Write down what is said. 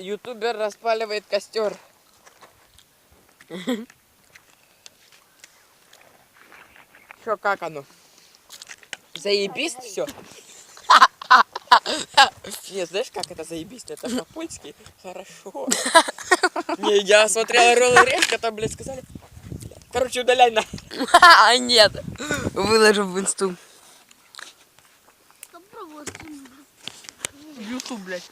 Ютубер распаливает костер. Что, как оно? Заебись все? Не, знаешь, как это заебись? Это по-польски хорошо. Не, я смотрел Орел и Решка, там, блядь, сказали. Короче, удаляй на. А нет, выложу в инсту. Попробуй. В YouTube, блядь.